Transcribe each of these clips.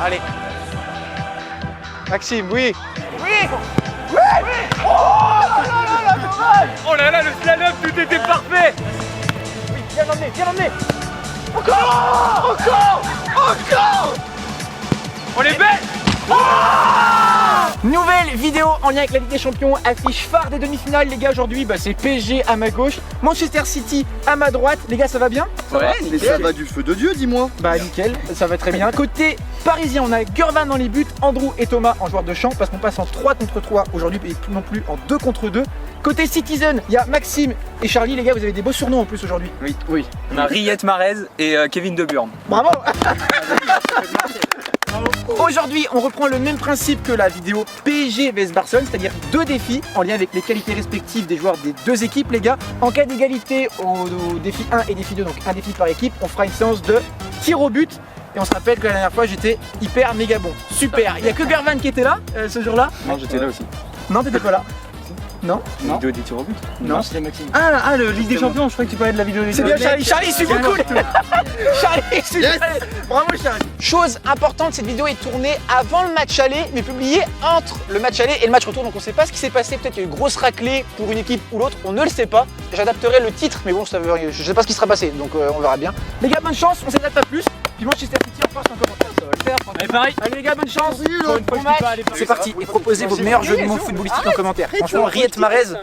Allez. Maxime, oui. Oui. Oui. Oh là, dommage. Oh là là, le slalom, tout était parfait. Oui, viens l'emmener, viens l'emmener. Encore. Encore. Encore. On est belle. Nouvelle vidéo en lien avec la Ligue des Champions, affiche phare des demi-finales les gars aujourd'hui, c'est PSG à ma gauche, Manchester City à ma droite, les gars ça va bien? Ouais, mais ça va du feu de Dieu, dis-moi. Bah nickel, ça va très bien. Côté parisien, on a Gurvan dans les buts, Andrew et Thomas en joueurs de champ, parce qu'on passe en 3 contre 3 aujourd'hui et non plus en 2 contre 2. Côté Citizen, il y a Maxime et Charlie, les gars vous avez des beaux surnoms en plus aujourd'hui. Oui. On a Riyad Mahrez et Kevin De Bruyne. Bravo. Aujourd'hui, on reprend le même principe que la vidéo PSG vs Barcelone, c'est-à-dire 2 défis en lien avec les qualités respectives des joueurs des 2 équipes, les gars. En cas d'égalité au défi 1 et défi 2, donc un défi par équipe, on fera une séance de tir au but. Et on se rappelle que la dernière fois, j'étais hyper méga bon. Super. Il n'y a que Gurvan qui était là ce jour-là. Non, j'étais là aussi. Non, t'étais pas là. Non. La vidéo des tirs au but. Non, c'était Maxime. Ah, le Ligue des Champions, je crois que tu parlais de la vidéo des C'est bien Charlie, Charlie, suis-moi cool. Charlie, suis bravo Charlie. Chose importante, cette vidéo est tournée avant le match aller, mais publiée entre le match aller et le match retour. Donc on ne sait pas ce qui s'est passé, peut-être qu'il y a eu une grosse raclée pour une équipe ou l'autre, on ne le sait pas. J'adapterai le titre, mais bon, je ne sais pas ce qui sera passé, donc on verra bien. Les gars, bonne chance, on s'adapte pas plus. Puis Manchester City en face en commentaire, ça va le faire. Allez, pareil. Allez les gars, bonne chance. C'est parti, et proposez vos meilleurs jeux de mots footballistiques en commentaire. Franchement, Riyad Mahrez,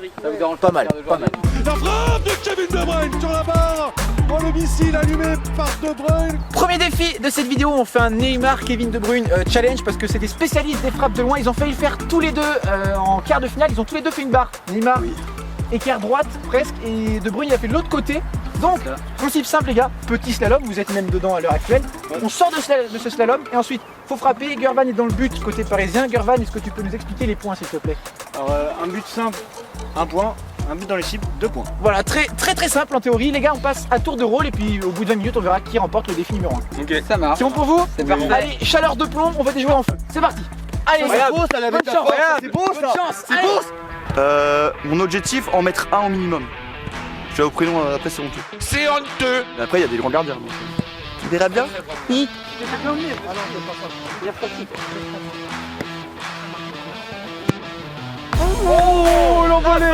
pas mal, pas mal. La frappe de Kevin De Bruyne sur la barre. Oh, le missile allumé par De Bruyne. Premier défi de cette vidéo, on fait un Neymar Kevin De Bruyne challenge parce que c'est des spécialistes des frappes de loin. Ils ont failli le faire tous les deux en quart de finale. Ils ont tous les deux fait une barre. Neymar écart droite presque et De Bruyne il a fait de l'autre côté. Donc, principe simple les gars, petit slalom, vous êtes même dedans à l'heure actuelle. On sort de ce slalom et ensuite faut frapper. Gurvan est dans le but côté parisien. Gurvan, est-ce que tu peux nous expliquer les points s'il te plaît? Alors, un but simple, 1 point. Un but dans les cibles, 2 points. Voilà, très simple en théorie. Les gars, on passe à tour de rôle et puis au bout de 20 minutes, on verra qui remporte le défi numéro 1. Ok, ça marche. C'est bon pour vous? C'est parfait. Allez, chaleur de plomb, on va des joueurs en feu. C'est parti. Allez, C'est beau ça, la bonne chance. c'est beau Bonne ça. chance. C'est Allez. beau. Mon objectif, en mettre 1 au minimum. Je vais au prénom, après c'est honteux. C'est honteux. Mais après il y a des grands gardiens. Donc, tu verras bien. Oui. Oh, l'envolée.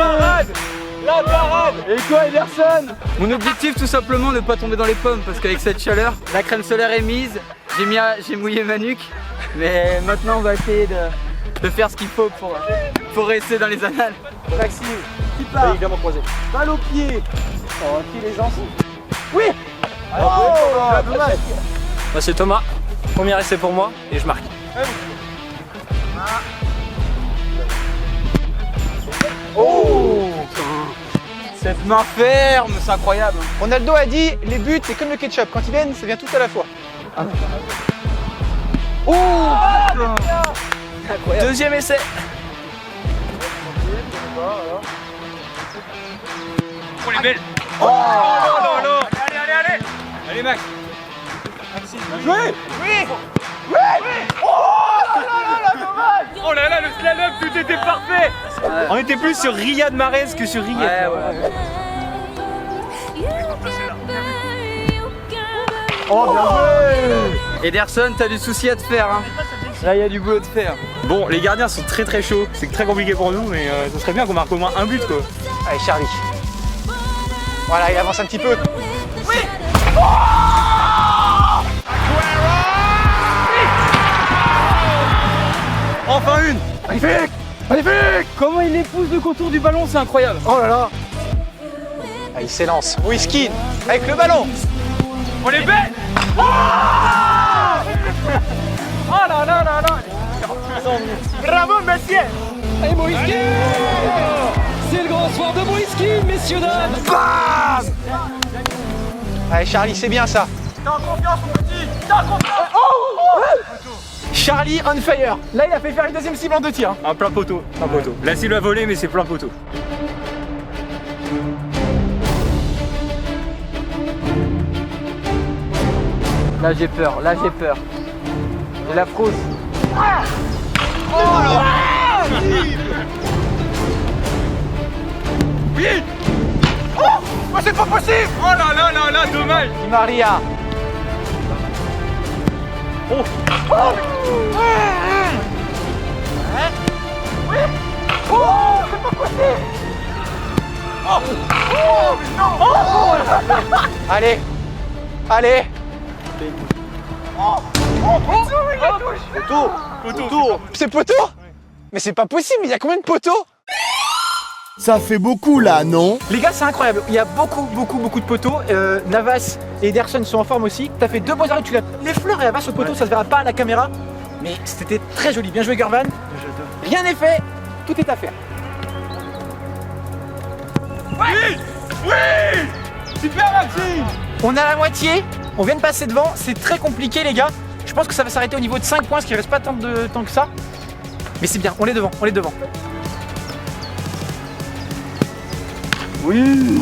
La parade. Et quoi, Ederson? Mon objectif, tout simplement, ne pas tomber dans les pommes parce qu'avec cette chaleur, la crème solaire est mise. J'ai mouillé ma nuque, mais maintenant on va essayer de faire ce qu'il faut pour rester dans les annales. Maxime, qui part. Évidemment croisé. Balle au pied. Oh, qui les lance. Oui. Dommage. Moi c'est Thomas, premier essai pour moi et je marque. Oh. Cette main ferme, c'est incroyable. Ronaldo a dit, les buts c'est comme le ketchup, quand ils viennent, ça vient tout à la fois. Oh. Incroyable. Deuxième essai. Oh les belles. Oh là là. Allez. Allez Max. Oui. Oui. Oui. Oh là, dommage. Oh là là, le slalom, tout était parfait. On était plus sur Riyad Mahrez que sur Riyad. Ouais. Oh bien joué. Ederson, t'as du souci à te faire. Hein. Là, il y a du boulot de faire. Bon, les gardiens sont très chauds. C'est très compliqué pour nous, mais ça serait bien qu'on marque au moins un but, quoi. Allez Charlie. Voilà, il avance un petit peu. Oui. Enfin une. Magnifique. Magnifique. Comment il épouse le contour du ballon, c'est incroyable. Oh là là. Ah, il s'élance. Whisky avec le ballon. On est bête. Oh là là là là. Bravo monsieur. Et Moïski. C'est le grand soir de Moïski, messieurs dames. Bam. Allez Charlie, c'est bien ça. T'as confiance mon petit. T'as confiance. Charlie on fire. Là il a fait faire une deuxième cible en 2 tirs. Un plein poteau. La cible a volé, mais c'est plein poteau. Là j'ai peur. J'ai la frousse. Vite. Oh c'est pas possible. Oh là là là là, dommage. Di Maria. Allez. Allez. Poteau. C'est poteau? Mais c'est pas possible, il y a combien de poteaux? Ça fait beaucoup là, non? Les gars, c'est incroyable. Il y a beaucoup de poteaux. Navas et Ederson sont en forme aussi. T'as fait 2 beaux arrêts. Les fleurs et la base au poteau, ça se verra pas à la caméra. Mais c'était très joli. Bien joué, Gurvan. Rien n'est fait. Tout est à faire. Oui. Super, Maxime. On a la moitié. On vient de passer devant. C'est très compliqué, les gars. Je pense que ça va s'arrêter au niveau de 5 points, ce qui reste pas tant que ça. Mais c'est bien. On est devant. Oui.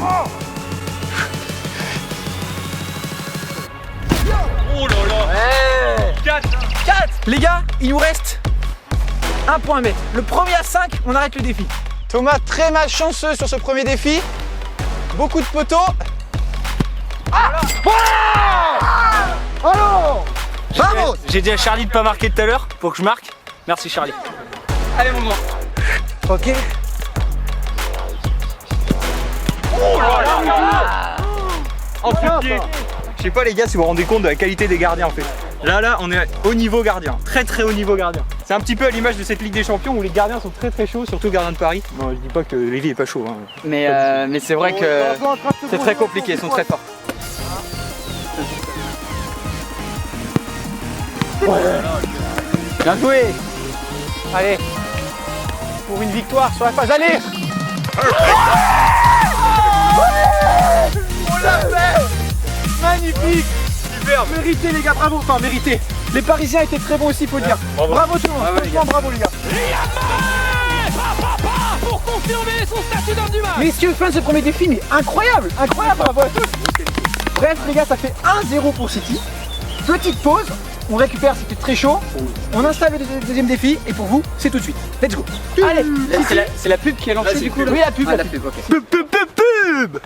Oh là là. 4. Les gars, il nous reste un point à mettre. Le premier à 5, on arrête le défi. Thomas, très malchanceux sur ce premier défi. Beaucoup de poteaux. Vamos. J'ai dit à Charlie de pas marquer tout à l'heure pour que je marque. Merci Charlie. Allez mon grand. Ok. Je sais pas les gars si vous vous rendez compte de la qualité des gardiens en fait. Là on est haut niveau gardien, très haut niveau gardien. C'est un petit peu à l'image de cette Ligue des Champions où les gardiens sont très chauds, surtout le gardien de Paris. Non je dis pas que Lévi est pas chaud. Hein. Mais c'est vrai que c'est très compliqué, ils sont très forts. Bien joué. Allez. Pour une victoire sur la phase. Allez. On l'a fait. Magnifique. Super. Mérité les gars, bravo. Enfin mérité. Les Parisiens étaient très bons aussi, faut le dire. Bravo tout le monde. Franchement, bravo les gars. Pour confirmer son statut d'homme du match. Messieurs, fin de ce premier défi, mais incroyable. Bravo à tous. Bref les gars, ça fait 1-0 pour City. Petite pause. On récupère, c'était très chaud. On installe le deuxième défi et pour vous, c'est tout de suite. Let's go. Allez. C'est la pub qui a lancé du coup. Oui, la pub. Ok. Pub.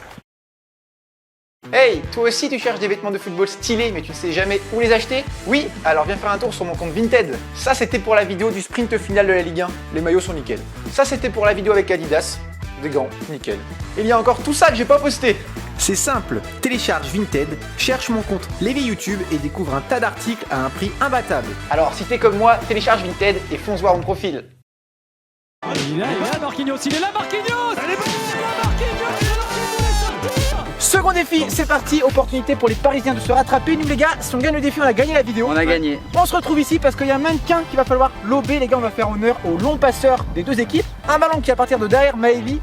Hey, toi aussi tu cherches des vêtements de football stylés mais tu ne sais jamais où les acheter? Oui, alors viens faire un tour sur mon compte Vinted. Ça c'était pour la vidéo du sprint final de la Ligue 1, les maillots sont nickel. Ça c'était pour la vidéo avec Adidas, des gants, nickel. Il y a encore tout ça que j'ai pas posté. C'est simple, télécharge Vinted, cherche mon compte Lévi YouTube et découvre un tas d'articles à un prix imbattable. Alors si t'es comme moi, télécharge Vinted et fonce voir mon profil. Il est là, Marquinhos, il est là, Marquinhos. Elle est bonne, Marquinhos. Second défi, c'est parti, opportunité pour les Parisiens de se rattraper. Nous les gars, si on gagne le défi, on a gagné la vidéo. On a gagné. On se retrouve ici parce qu'il y a un mannequin qu'il va falloir lober. Les gars, on va faire honneur aux longs passeurs des deux équipes. Un ballon qui à partir de derrière Maëvi,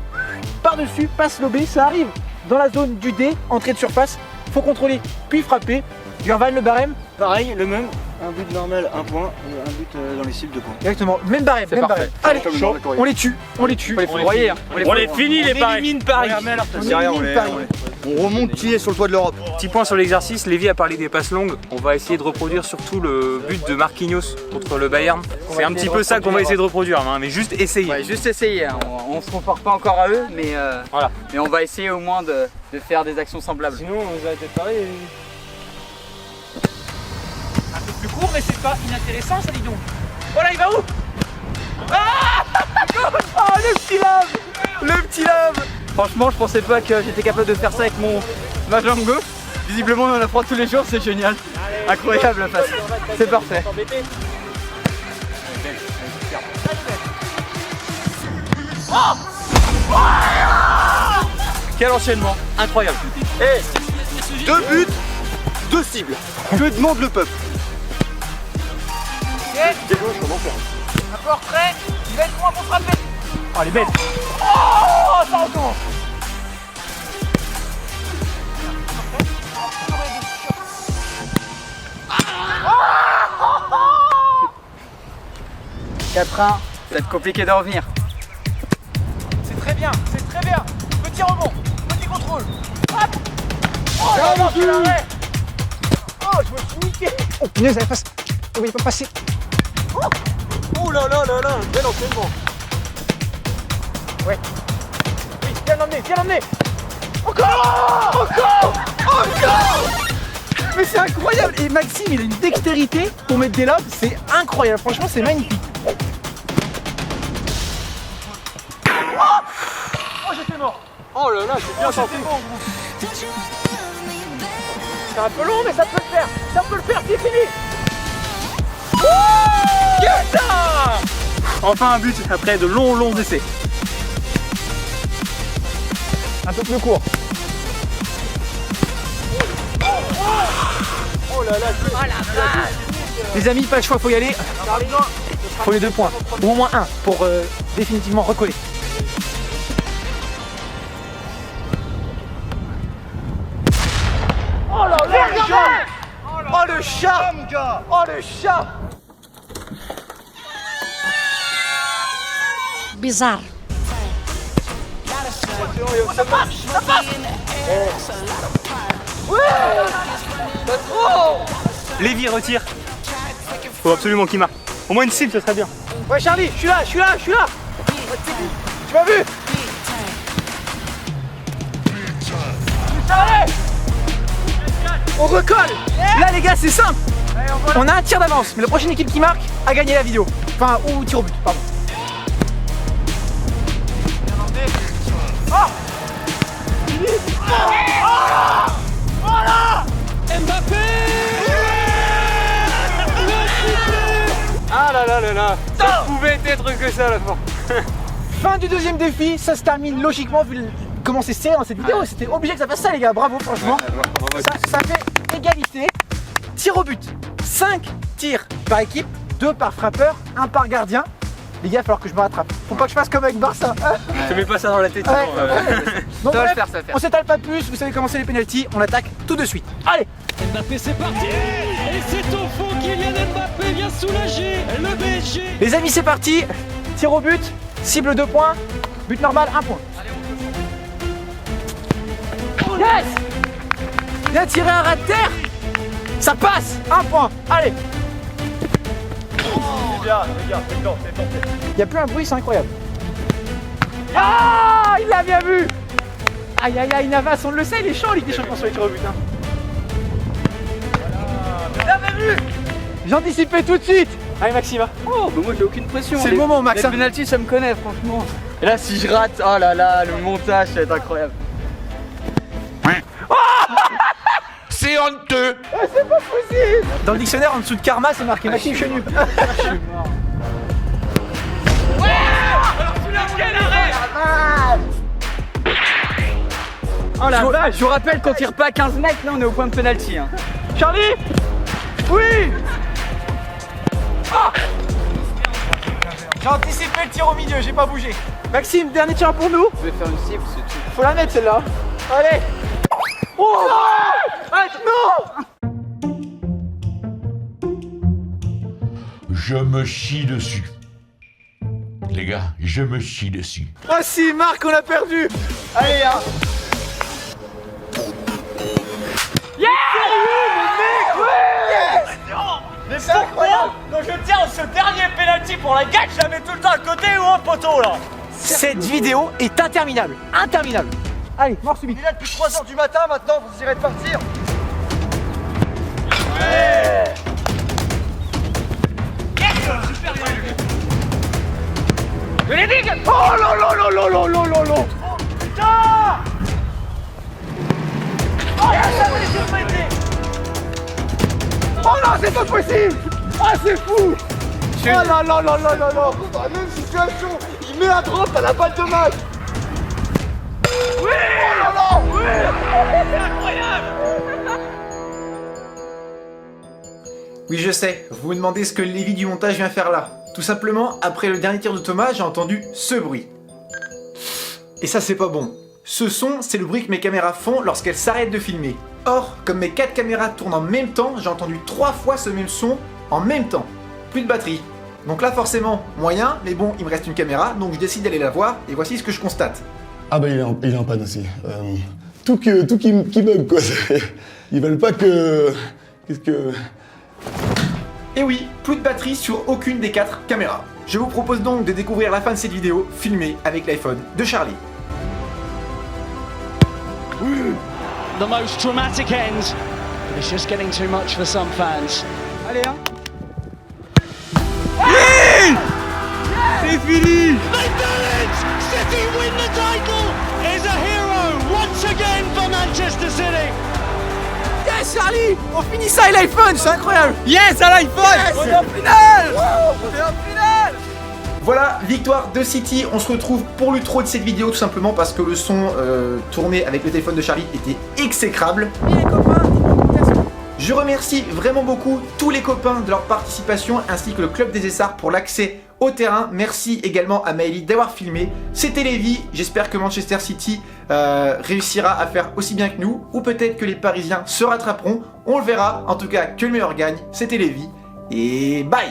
par-dessus, passe lobé, ça arrive dans la zone du D, entrée de surface. Faut contrôler, puis frapper. Gurvan, le barème. Pareil, le même. Un but normal, 1 point. Un but dans les cibles, 2 points. Exactement, même barème, C'est même parfait. barème. Allez, Chaud. on les tue, on les tue. On les foudroyer. On les finit les Paris. élimine Paris. On remonte qui est sur le toit de l'Europe. Petit point sur l'exercice, Lévi a parlé des passes longues. On va essayer de reproduire surtout le but de Marquinhos contre le Bayern. C'est un petit peu ça qu'on va essayer de reproduire, hein, mais juste essayer. Ouais, juste essayer. Hein. On se compare pas encore à eux, mais Voilà. mais on va essayer au moins de faire des actions semblables. Sinon, on va peut-être parler. Un peu plus court, mais c'est pas inintéressant, ça, dis donc. Oh là, il va où? Ah, le petit lave. Le petit lave. Franchement, je pensais pas que j'étais capable de faire ça avec ma jambe gauche. Visiblement, on en apprend tous les jours, c'est génial. Incroyable la passe. C'est parfait. Quel enchaînement, incroyable. Et 2 buts, 2 cibles. Que demande le peuple? Un peu en retrait, il va être loin pour frapper. Oh, elle est belle. Oh, ça recommence. Ça va être compliqué de revenir. C'est très bien, c'est très bien. Petit rebond, petit contrôle. Hop. Oh, là, là, quel arrêt. Oh, je me suis niqué. Oh, punaise, elle passe. Oh, il est pas passé. Oh là là là là, bel enchaînement. Ouais. Oui, viens l'emmener, viens l'emmener. Encore. Encore. Encore. Mais c'est incroyable. Et Maxime, il a une dextérité pour mettre des lobes, c'est incroyable. Franchement, c'est magnifique. Oh, j'étais mort. Oh là là, c'est bien tenté. C'est un peu long, mais ça peut le faire. Ça peut le faire, c'est fini. Yes! Enfin un but après de longs essais. Un peu plus court. Oh là là, Les amis, pas le choix, faut y aller. Faut les 2 points. Ou au moins 1 pour définitivement recoller. Oh là là, le chat! Oh le chat! Oh le chat! Bizarre. Ça passe! Ça passe! Lévy retire. Faut absolument qu'il marque. Au moins une cible, ce serait bien. Ouais Charlie, je suis là! Tu m'as vu? Allez! On recolle! Là les gars, c'est simple! On a un tir d'avance, mais la prochaine équipe qui marque a gagné la vidéo. Enfin, ou tir au but, pardon. Oh! Mbappé. Ah là là là là. Ça pouvait être que ça à la fin. Fin du deuxième défi, ça se termine logiquement vu comment c'est serré dans cette vidéo. C'était obligé que ça fasse ça les gars, bravo franchement. Ça fait égalité. Tir au but, 5 tirs par équipe, 2 par frappeur, 1 par gardien. Les gars, il va falloir que je me rattrape. Faut pas que je fasse comme avec Barça. Je te mets pas ça dans la tête. Ouais. Donc, Ça va bref, le faire, ça va le faire. on s'étale pas plus, vous savez comment c'est les pénaltys, on attaque tout de suite. Allez! Mbappé, c'est parti. Et c'est au fond, Kylian Mbappé vient soulager le PSG. Les amis, c'est parti. Tir au but, cible 2 points, but normal 1 point. Yes! Bien tiré un ras de terre. Ça passe, 1 point. Allez! Il n'y a plus un bruit, c'est incroyable. Ah! Il l'a bien vu! Aïe aïe aïe, Navas, on le sait, il est chaud, Ligue des Champions sur les tirs au but. Hein. Il l'avait vu! J'anticipais tout de suite! Allez, Maxime. Oh, bah moi j'ai aucune pression. C'est le moment, Max. Les penalty, ça me connaît, franchement. Et là, si je rate, oh là là, le montage, ça va être incroyable. C'est honteux. C'est pas possible! Dans le dictionnaire, en dessous de karma, c'est marqué Maxime Chenu. Oh la vache, je vous rappelle qu'on tire pas à 15 mètres, là on est au point de penalty. Hein. Charlie! Oui! Ah! J'ai anticipé le tir au milieu, j'ai pas bougé. Maxime, dernier tir pour nous. Je vais faire une cible, c'est tout. Faut la mettre celle-là. Allez! Oh! Arrête, non! Je me chie dessus. Les gars, je me chie dessus. Ah si, Marc, on a perdu. Allez, hein. Yeah! Mais pourquoi quand je tiens ce dernier penalty pour la gâche, je la mets tout le temps à côté ou au poteau là? Cette vidéo est interminable. Interminable. Allez, mort subite. Il est là depuis 3h du matin maintenant, vous irez de partir. Oh là là là là là là là là. Putain! Oh ça me laisse pas été. Oh non, c'est pas possible. Ah, c'est fou. Oh là là là là là là. Dans la même situation, il met à droite à la balle de match. Oui! Oh là là! Oui! C'est incroyable! Oui, je sais, vous vous demandez ce que Lévy du montage vient faire là. Tout simplement, après le dernier tir de Thomas, j'ai entendu ce bruit. Et ça, c'est pas bon. Ce son, c'est le bruit que mes caméras font lorsqu'elles s'arrêtent de filmer. Or, comme mes 4 caméras tournent en même temps, j'ai entendu 3 fois ce même son en même temps. Plus de batterie. Donc là, forcément, moyen, mais bon, il me reste une caméra, donc je décide d'aller la voir, et voici ce que je constate. Ah bah il est en panne aussi. Tout qui bug quoi. Ils veulent pas que... Qu'est-ce que... Et oui, plus de batterie sur aucune des 4 caméras. Je vous propose donc de découvrir la fin de cette vidéo filmée avec l'iPhone de Charlie. The most dramatic end It's just getting too much for some fans. Allez, hein. Oui! C'est fini! They done it! City win the title! Is a hero once again for Manchester City! Yes Charlie, on finit ça et l'iPhone, c'est incroyable. Yes, à l'iPhone! Yes, on est en finale. On est en finale. Voilà, victoire de City. On se retrouve pour l'outro de cette vidéo tout simplement parce que le son tourné avec le téléphone de Charlie était exécrable. Et les copains, je remercie vraiment beaucoup tous les copains de leur participation ainsi que le club des Essarts pour l'accès au terrain. Merci également à Maëlie d'avoir filmé. C'était Lévi, j'espère que Manchester City réussira à faire aussi bien que nous ou peut-être que les Parisiens se rattraperont. On le verra, en tout cas que le meilleur gagne. C'était Lévi et bye.